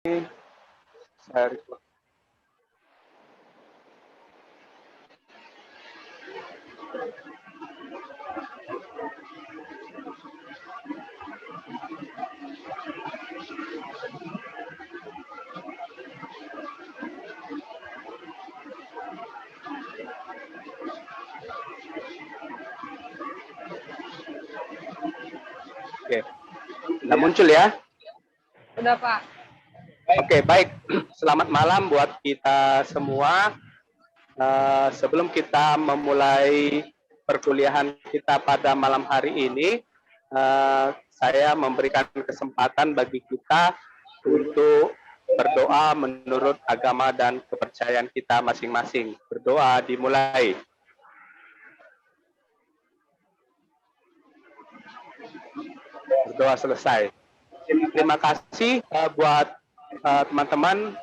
Saya record. Oke, udah muncul ya? Udah, Pak. Oke, baik. Selamat malam buat kita semua. Sebelum kita memulai perkuliahan kita pada malam hari ini, saya memberikan kesempatan bagi kita untuk berdoa menurut agama dan kepercayaan kita masing-masing. Berdoa dimulai. Berdoa selesai. Terima kasih buat teman-teman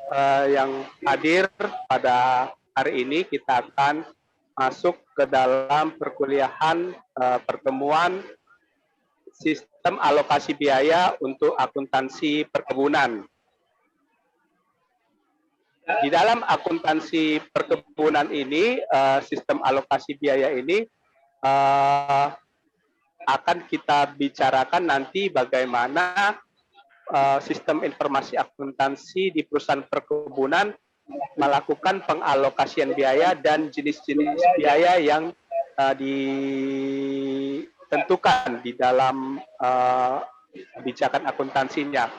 yang hadir pada hari ini. Kita akan masuk ke dalam perkuliahan pertemuan sistem alokasi biaya untuk akuntansi perkebunan. Di dalam akuntansi perkebunan ini, sistem alokasi biaya ini akan kita bicarakan nanti bagaimana sistem informasi akuntansi di perusahaan perkebunan melakukan pengalokasian biaya dan jenis-jenis biaya yang ditentukan di dalam kebijakan akuntansinya.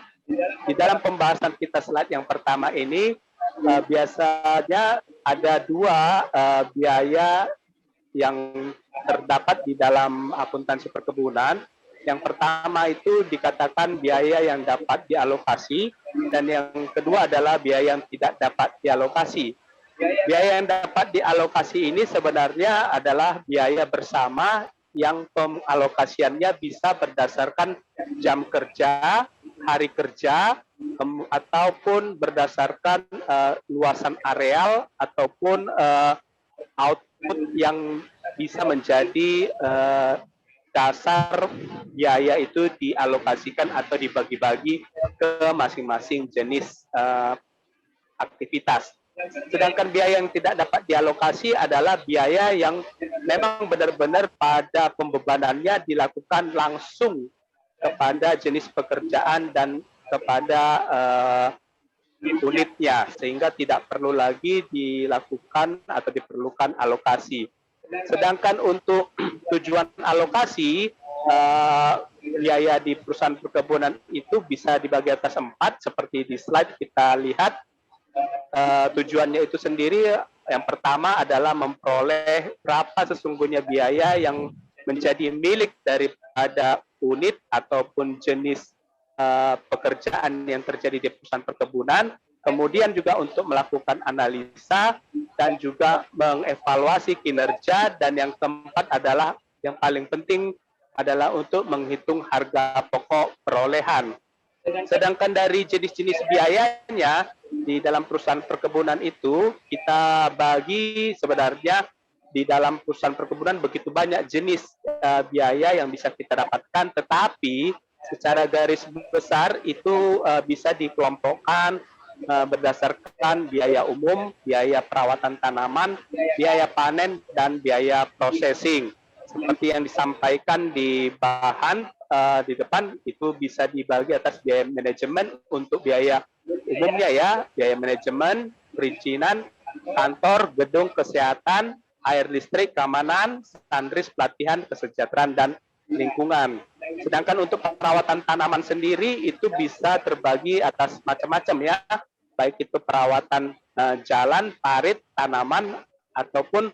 Di dalam pembahasan kita slide yang pertama ini, biasanya ada dua biaya yang terdapat di dalam akuntansi perkebunan. Yang pertama itu dikatakan biaya yang dapat dialokasi, dan yang kedua adalah biaya yang tidak dapat dialokasi. Biaya yang dapat dialokasi ini sebenarnya adalah biaya bersama yang pengalokasiannya bisa berdasarkan jam kerja, hari kerja, ataupun berdasarkan luasan areal ataupun output yang bisa menjadi dasar biaya itu dialokasikan atau dibagi-bagi ke masing-masing jenis aktivitas. Sedangkan biaya yang tidak dapat dialokasi adalah biaya yang memang benar-benar pada pembebanannya dilakukan langsung kepada jenis pekerjaan dan kepada unitnya, sehingga tidak perlu lagi dilakukan atau diperlukan alokasi. Sedangkan untuk tujuan alokasi, biaya di perusahaan perkebunan itu bisa dibagi atas 4, seperti di slide kita lihat. Tujuannya itu sendiri, yang pertama adalah memperoleh berapa sesungguhnya biaya yang menjadi milik daripada unit ataupun jenis pekerjaan yang terjadi di perusahaan perkebunan. Kemudian juga untuk melakukan analisa dan juga mengevaluasi kinerja, dan yang keempat adalah yang paling penting adalah untuk menghitung harga pokok perolehan. Sedangkan dari jenis-jenis biayanya di dalam perusahaan perkebunan itu kita bagi, sebenarnya di dalam perusahaan perkebunan begitu banyak jenis biaya yang bisa kita dapatkan, tetapi secara garis besar itu bisa dikelompokkan berdasarkan biaya umum, biaya perawatan tanaman, biaya panen, dan biaya processing. Seperti yang disampaikan di bahan di depan, itu bisa dibagi atas biaya manajemen untuk biaya umumnya ya, biaya manajemen, perizinan, kantor, gedung, kesehatan, air listrik, keamanan, standaris, pelatihan, kesejahteraan, dan lingkungan. Sedangkan untuk perawatan tanaman sendiri itu bisa terbagi atas macam-macam ya, baik itu perawatan jalan, parit, tanaman, ataupun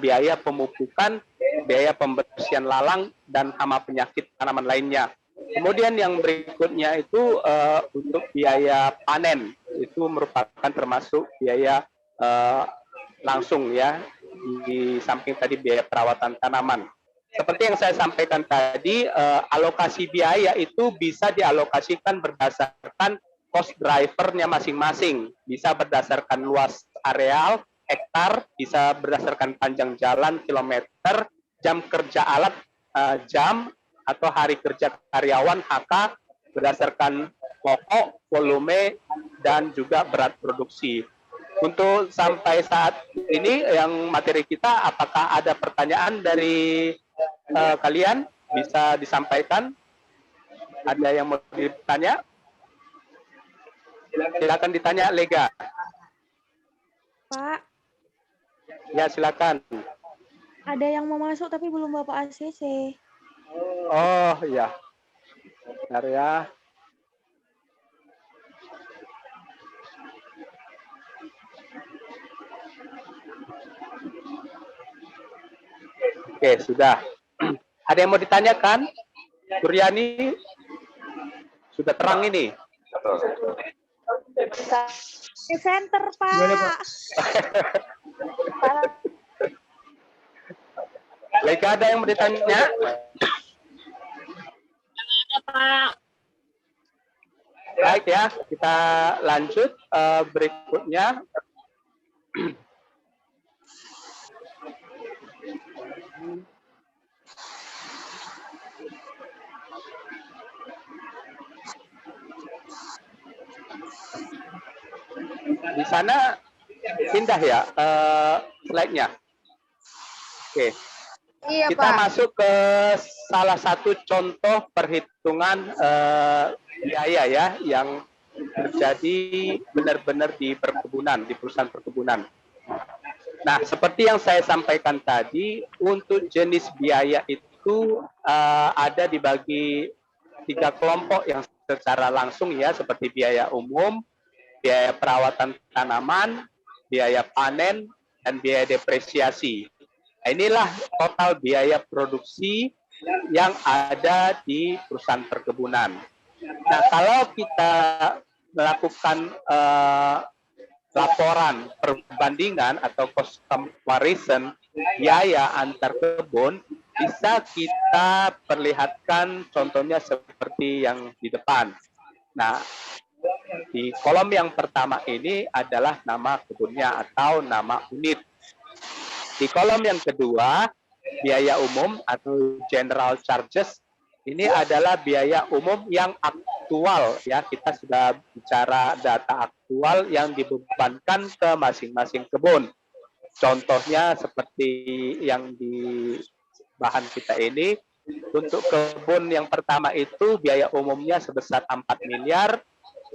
biaya pemupukan, biaya pembersihan lalang, dan hama penyakit tanaman lainnya. Kemudian yang berikutnya itu untuk biaya panen, itu merupakan termasuk biaya langsung ya, di samping tadi biaya perawatan tanaman. Seperti yang saya sampaikan tadi, alokasi biaya itu bisa dialokasikan berdasarkan cost drivernya masing-masing. Bisa berdasarkan luas areal, hektar, bisa berdasarkan panjang jalan, kilometer, jam kerja alat, jam, atau hari kerja karyawan, HK, berdasarkan pokok, volume, dan juga berat produksi. Untuk sampai saat ini yang materi kita, apakah ada pertanyaan dari kalian? Bisa disampaikan? Ada yang mau ditanya? Silakan ditanya, Lega. Pak, Ya, silakan. ada yang mau masuk tapi belum Bapak ACC. Oh, iya. Bentar ya. Oke, sudah. Ada yang mau ditanyakan? Suryani, sudah terang ini. Center, Pak. Lega, ada yang mau ditanya? Baik ya, kita lanjut berikutnya. Di sana pindah ya slide-nya. Oke. Iya, Kita Pak. masuk ke salah satu contoh perhitungan biaya ya yang terjadi benar-benar di perkebunan, di perusahaan perkebunan. Nah, seperti yang saya sampaikan tadi, untuk jenis biaya itu ada dibagi 3 kelompok yang secara langsung ya, seperti biaya umum, biaya perawatan tanaman, biaya panen, dan biaya depresiasi. Nah, inilah total biaya produksi yang ada di perusahaan perkebunan. Nah, kalau kita melakukan laporan perbandingan atau cost comparison biaya antar kebun, bisa kita perlihatkan contohnya seperti yang di depan. Nah, di kolom yang pertama ini adalah nama kebunnya atau nama unit. Di kolom yang kedua, biaya umum atau general charges, ini adalah biaya umum yang aktual ya. Kita sudah bicara data aktual yang dibebankan ke masing-masing kebun. Contohnya seperti yang di bahan kita ini, untuk kebun yang pertama itu biaya umumnya sebesar 4 miliar,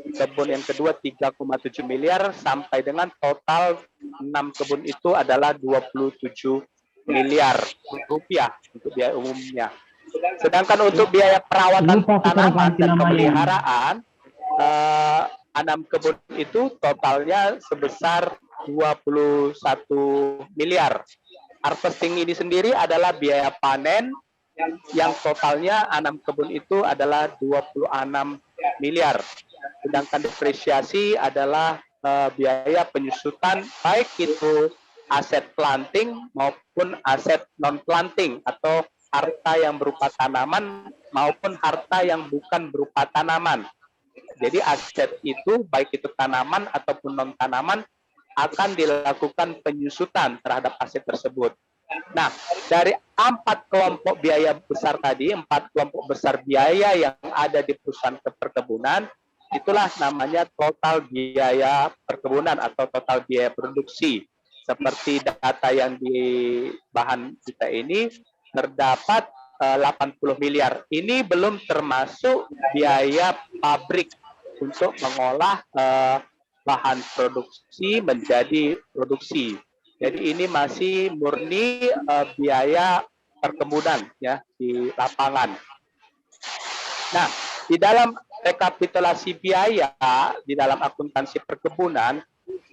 kebun yang kedua 3,7 miliar, sampai dengan total 6 kebun itu adalah 27 miliar rupiah untuk biaya umumnya. Sedangkan untuk biaya perawatan tanaman dan pemeliharaan, 6 kebun itu totalnya sebesar 21 miliar. Harvesting ini sendiri adalah biaya panen yang totalnya 6 kebun itu adalah 26 miliar. Sedangkan depresiasi adalah biaya penyusutan baik itu aset planting maupun aset non-planting atau harta yang berupa tanaman maupun harta yang bukan berupa tanaman. Jadi aset itu baik itu tanaman ataupun non-tanaman akan dilakukan penyusutan terhadap aset tersebut. Nah, dari 4 kelompok biaya besar tadi, 4 kelompok besar biaya yang ada di perusahaan perkebunan, itulah namanya total biaya perkebunan atau total biaya produksi. Seperti data yang di bahan kita ini, terdapat 80 miliar. Ini belum termasuk biaya pabrik untuk mengolah bahan produksi menjadi produksi. Jadi ini masih murni biaya perkebunan ya di lapangan. Nah, di dalam rekapitulasi biaya di dalam akuntansi perkebunan,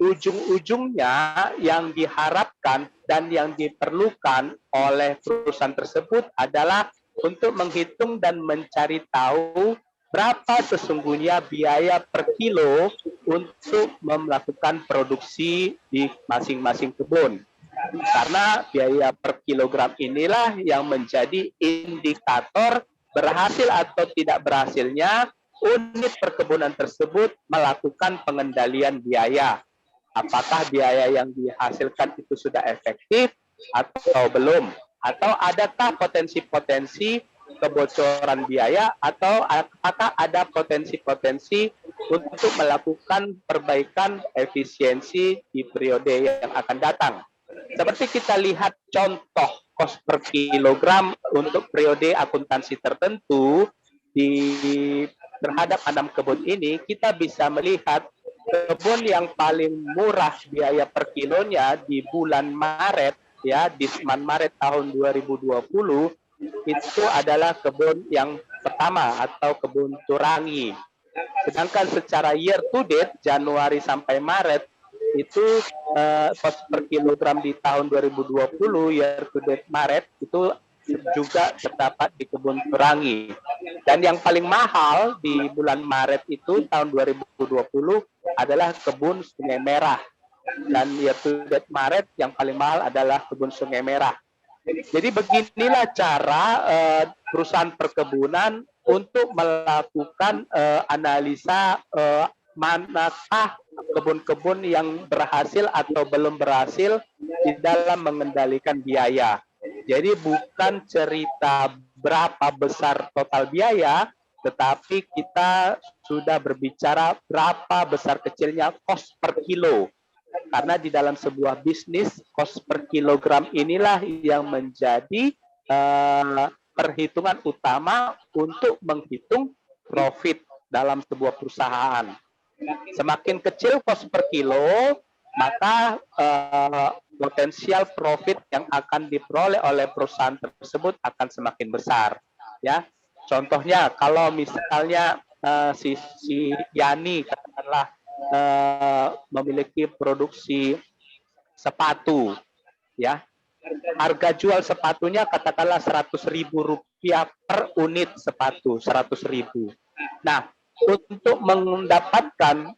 ujung-ujungnya yang diharapkan dan yang diperlukan oleh perusahaan tersebut adalah untuk menghitung dan mencari tahu berapa sesungguhnya biaya per kilo untuk melakukan produksi di masing-masing kebun. Karena biaya per kilogram inilah yang menjadi indikator berhasil atau tidak berhasilnya unit perkebunan tersebut melakukan pengendalian biaya. Apakah biaya yang dihasilkan itu sudah efektif atau belum? Atau adakah potensi-potensi kebocoran biaya atau apakah ada potensi-potensi untuk melakukan perbaikan efisiensi di periode yang akan datang. Seperti kita lihat contoh cost per kilogram untuk periode akuntansi tertentu terhadap 6 kebun ini, kita bisa melihat kebun yang paling murah biaya per kilonya di bulan Maret, ya, di Maret tahun 2020, itu adalah kebun yang pertama atau kebun Turangi. Sedangkan secara year to date, Januari sampai Maret, itu cost per kilogram di tahun 2020, year to date Maret, itu juga terdapat di kebun Turangi. Dan yang paling mahal di bulan Maret itu tahun 2020 adalah kebun Sungai Merah. Dan year to date Maret yang paling mahal adalah kebun Sungai Merah. Jadi beginilah cara perusahaan perkebunan untuk melakukan analisa manakah kebun-kebun yang berhasil atau belum berhasil di dalam mengendalikan biaya. Jadi bukan cerita berapa besar total biaya, tetapi kita sudah berbicara berapa besar kecilnya cost per kilo. Karena di dalam sebuah bisnis, cost per kilogram inilah yang menjadi perhitungan utama untuk menghitung profit dalam sebuah perusahaan. Semakin kecil cost per kilo, maka potensial profit yang akan diperoleh oleh perusahaan tersebut akan semakin besar. Ya, contohnya kalau misalnya si Yani katakanlah memiliki produksi sepatu, ya, harga jual sepatunya katakanlah Rp100.000 per unit sepatu, 100.000. Nah, untuk mendapatkan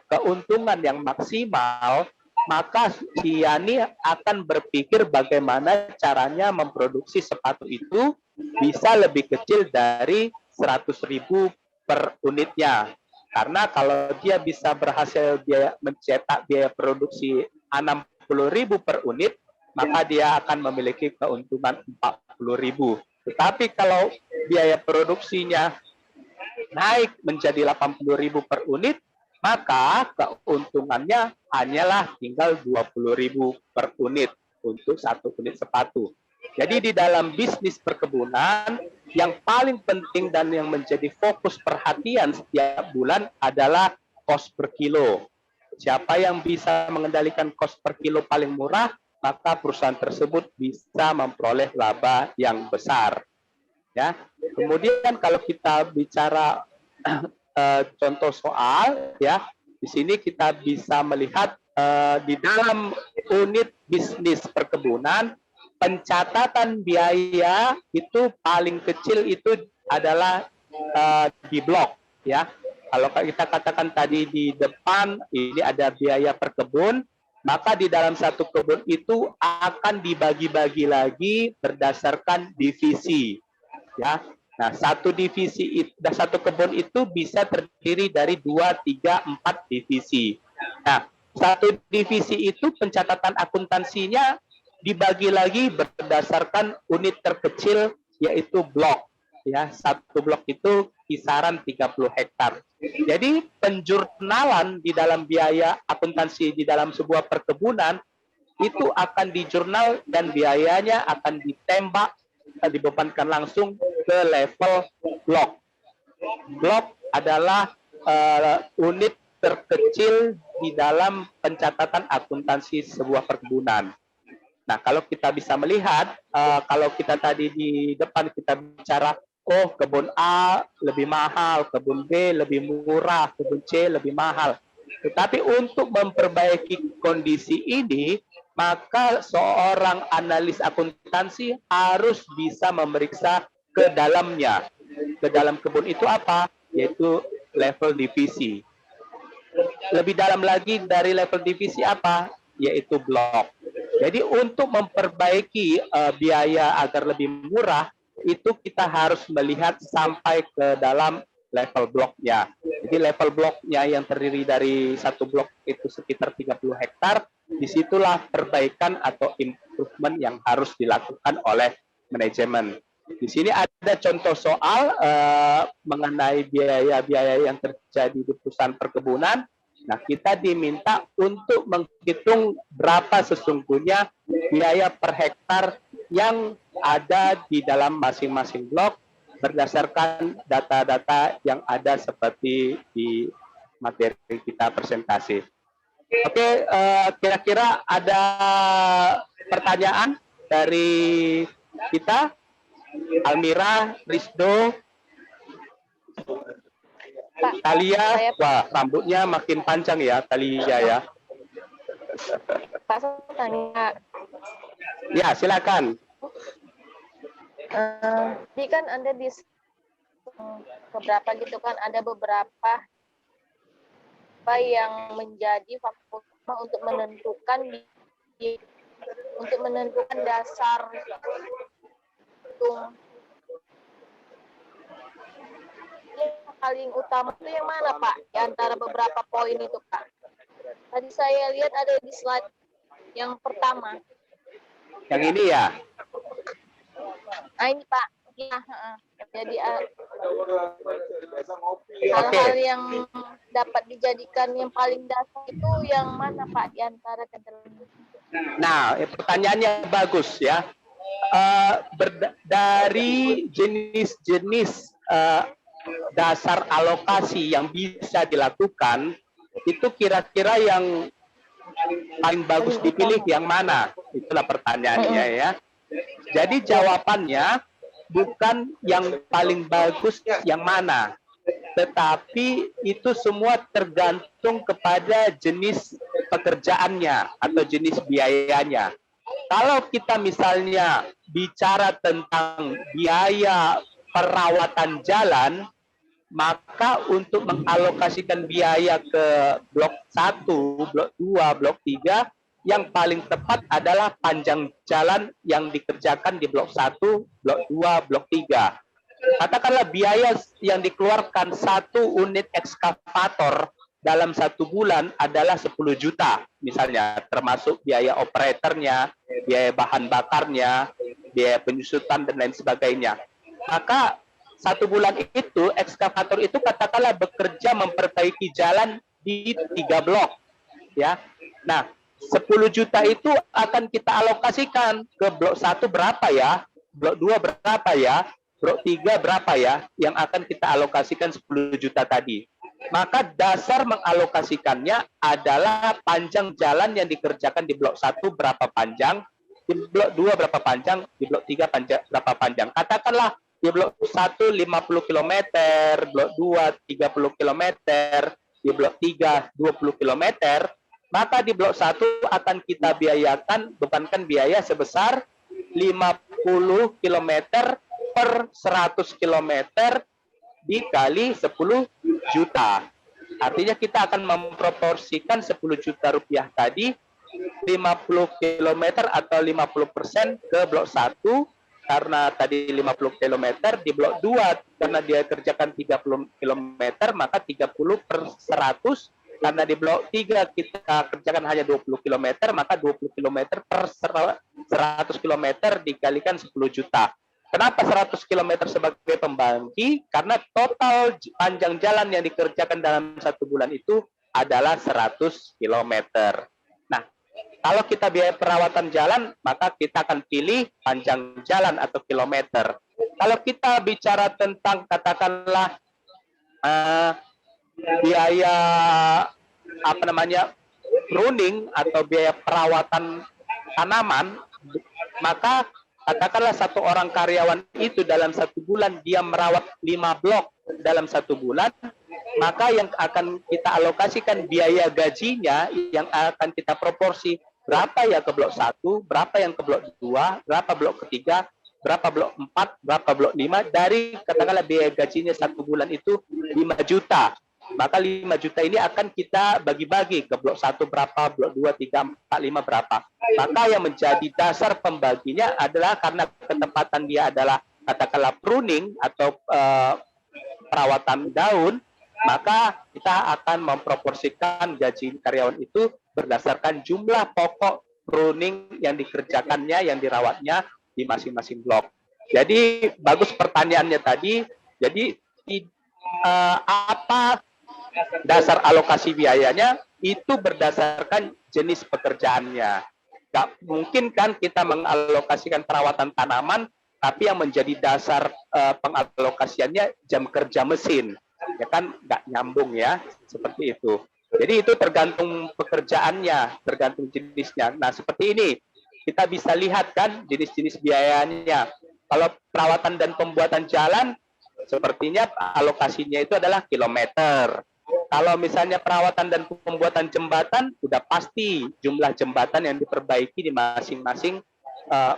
keuntungan yang maksimal, maka si Yani akan berpikir bagaimana caranya memproduksi sepatu itu bisa lebih kecil dari 100.000 per unitnya. Karena kalau dia bisa berhasil mencetak biaya produksi 60.000 per unit, maka dia akan memiliki keuntungan 40.000. Tetapi kalau biaya produksinya naik menjadi 80.000 per unit, maka keuntungannya hanyalah tinggal 20.000 per unit untuk satu unit sepatu. Jadi di dalam bisnis perkebunan, yang paling penting dan yang menjadi fokus perhatian setiap bulan adalah cost per kilo. Siapa yang bisa mengendalikan cost per kilo paling murah, maka perusahaan tersebut bisa memperoleh laba yang besar. Ya. Kemudian kalau kita bicara contoh soal, ya, di sini kita bisa melihat di dalam unit bisnis perkebunan, pencatatan biaya itu paling kecil itu adalah di blok, ya. Kalau kita katakan tadi di depan ini ada biaya per kebun, maka di dalam satu kebun itu akan dibagi-bagi lagi berdasarkan divisi, ya. Nah, satu kebun itu bisa terdiri dari 2, 3, 4 divisi. Nah, satu divisi itu pencatatan akuntansinya dibagi lagi berdasarkan unit terkecil, yaitu blok. Ya, satu blok itu kisaran 30 hektar. Jadi penjurnalan di dalam biaya akuntansi di dalam sebuah perkebunan itu akan dijurnal dan biayanya akan ditembak, dibebankan langsung ke level blok. Blok adalah unit terkecil di dalam pencatatan akuntansi sebuah perkebunan. Nah, kalau kita bisa melihat, kalau kita tadi di depan kita bicara, oh kebun A lebih mahal, kebun B lebih murah, kebun C lebih mahal. Tetapi untuk memperbaiki kondisi ini, maka seorang analis akuntansi harus bisa memeriksa ke dalamnya. Ke dalam kebun itu apa? Yaitu level divisi. Lebih dalam lagi dari level divisi apa? Yaitu blok. Jadi untuk memperbaiki biaya agar lebih murah, itu kita harus melihat sampai ke dalam level bloknya. Jadi level bloknya yang terdiri dari satu blok itu sekitar 30 hektar, disitulah perbaikan atau improvement yang harus dilakukan oleh manajemen. Di sini ada contoh soal mengenai biaya-biaya yang terjadi di perusahaan perkebunan. Nah, kita diminta untuk menghitung berapa sesungguhnya biaya per hektar yang ada di dalam masing-masing blok berdasarkan data-data yang ada seperti di materi kita presentasi. Oke, kira-kira ada pertanyaan dari kita? Almira, Rizdo, Pak, Talia, wah rambutnya makin panjang ya Talia ya. Pak saya tanya. Ya silakan. Jadi kan ada di beberapa gitu kan, ada beberapa apa yang menjadi faktor utama untuk menentukan dasar hitung. Yang paling utama itu yang mana Pak? Di antara beberapa poin itu Pak. Tadi saya lihat ada di slide yang pertama. Yang ini ya. Nah ini Pak. Ya, jadi Oke. hal-hal yang dapat dijadikan yang paling dasar itu yang mana Pak di antara ketentuan? Nah, pertanyaannya bagus ya. Dari jenis-jenis dasar alokasi yang bisa dilakukan, itu kira-kira yang paling bagus dipilih yang mana? Itulah pertanyaannya ya. Jadi jawabannya bukan yang paling bagus yang mana, tetapi itu semua tergantung kepada jenis pekerjaannya atau jenis biayanya. Kalau kita misalnya bicara tentang biaya perawatan jalan, maka untuk mengalokasikan biaya ke blok 1, blok 2, blok 3, yang paling tepat adalah panjang jalan yang dikerjakan di blok 1, blok 2, blok 3. Katakanlah biaya yang dikeluarkan satu unit ekskavator dalam 1 bulan adalah 10 juta, misalnya, termasuk biaya operatornya, biaya bahan bakarnya, biaya penyusutan, dan lain sebagainya. Maka 1 bulan itu, ekskavator itu katakanlah bekerja memperbaiki jalan di 3 blok. Ya. Nah, 10 juta itu akan kita alokasikan ke blok 1 berapa ya, blok 2 berapa ya, blok 3 berapa ya, yang akan kita alokasikan 10 juta tadi. Maka dasar mengalokasikannya adalah panjang jalan yang dikerjakan di blok 1 berapa panjang, di blok 2 berapa panjang, di blok 3 berapa panjang. Katakanlah di blok 1 50 km, blok 2 30 km, di blok 3 20 km, maka di blok 1 akan kita bebankan biaya sebesar 50 km per 100 km dikali 10 juta. Artinya kita akan memproporsikan 10 juta rupiah tadi 50 km atau 50% ke blok 1, karena tadi 50 km, di blok 2 karena dia kerjakan 30 km, maka 30 per 100, karena di blok 3 kita kerjakan hanya 20 km, maka 20 km per 100 km dikalikan 10 juta. Kenapa 100 km sebagai pembangki? Karena total panjang jalan yang dikerjakan dalam 1 bulan itu adalah 100 km. Nah, kalau kita biaya perawatan jalan, maka kita akan pilih panjang jalan atau kilometer. Kalau kita bicara tentang katakanlah biaya pruning atau biaya perawatan tanaman, maka katakanlah satu orang karyawan itu dalam 1 bulan dia merawat 5 blok dalam 1 bulan, maka yang akan kita alokasikan biaya gajinya yang akan kita proporsi berapa ya ke blok 1, berapa yang ke blok 2, berapa blok ketiga, berapa blok 4, berapa blok 5, dari katakanlah biaya gajinya 1 bulan itu 5 juta. Maka 5 juta ini akan kita bagi-bagi ke blok 1 berapa, blok 2, 3, 4, 5 berapa. Maka yang menjadi dasar pembaginya adalah karena ketepatan dia adalah katakanlah pruning atau perawatan daun, maka kita akan memproporsikan gaji karyawan itu berdasarkan jumlah pokok pruning yang dikerjakannya, yang dirawatnya di masing-masing blok. Jadi bagus pertanyaannya tadi. Jadi apa dasar alokasi biayanya itu berdasarkan jenis pekerjaannya. Nggak mungkin kan kita mengalokasikan perawatan tanaman, tapi yang menjadi dasar pengalokasiannya jam kerja mesin, ya kan nggak nyambung ya, seperti itu. Jadi itu tergantung pekerjaannya, tergantung jenisnya. Nah seperti ini, kita bisa lihat kan jenis-jenis biayanya. Kalau perawatan dan pembuatan jalan, sepertinya alokasinya itu adalah kilometer. Kalau misalnya perawatan dan pembuatan jembatan, sudah pasti jumlah jembatan yang diperbaiki di masing-masing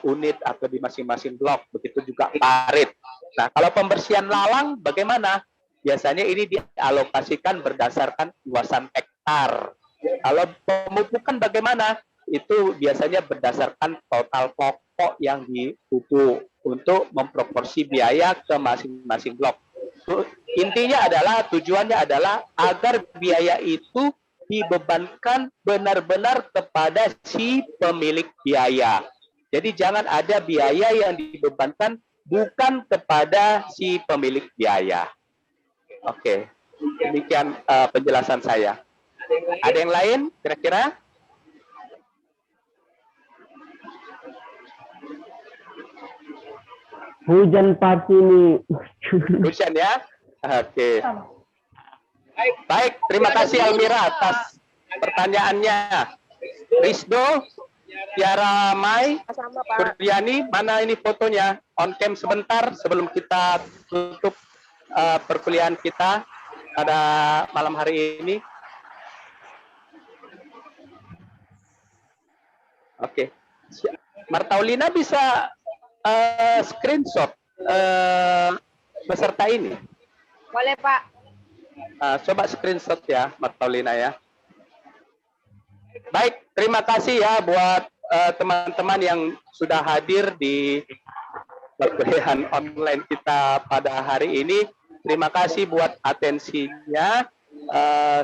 unit atau di masing-masing blok. Begitu juga parit. Nah, kalau pembersihan lalang, bagaimana? Biasanya ini dialokasikan berdasarkan luasan hektar. Kalau pemupukan bagaimana? Itu biasanya berdasarkan total pokok yang dipupuk untuk memproporsi biaya ke masing-masing blok. Intinya adalah, tujuannya adalah agar biaya itu dibebankan benar-benar kepada si pemilik biaya. Jadi jangan ada biaya yang dibebankan bukan kepada si pemilik biaya. Oke, demikian penjelasan saya. Ada yang lain kira-kira? Hujan pasti nih. Hujan ya? Oke. Baik, terima kasih Almira atas pertanyaannya. Rizdo, Tiara Mai, Sama Pak. Kurdiani, mana ini fotonya? On cam sebentar sebelum kita tutup perkuliahan kita pada malam hari ini. Oke. Martaulina bisa screenshot peserta ini. Boleh Pak. Coba screenshot ya, Martaulina ya. Baik, terima kasih ya buat teman-teman yang sudah hadir di perkuliahan online kita pada hari ini. Terima kasih buat atensinya.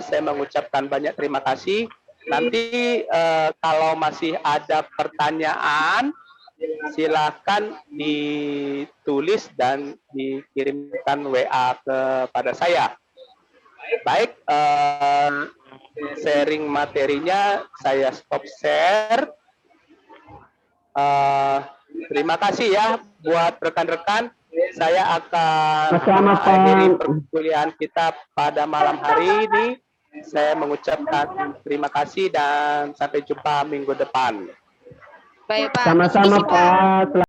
Saya mengucapkan banyak terima kasih. Nanti kalau masih ada pertanyaan, silakan ditulis dan dikirimkan WA kepada saya. Baik, sharing materinya saya stop share. Terima kasih ya buat rekan-rekan. Saya akan mengakhiri perkuliahan kita pada malam hari ini. Saya mengucapkan terima kasih dan sampai jumpa minggu depan. Baik Pak. Sama-sama Pak.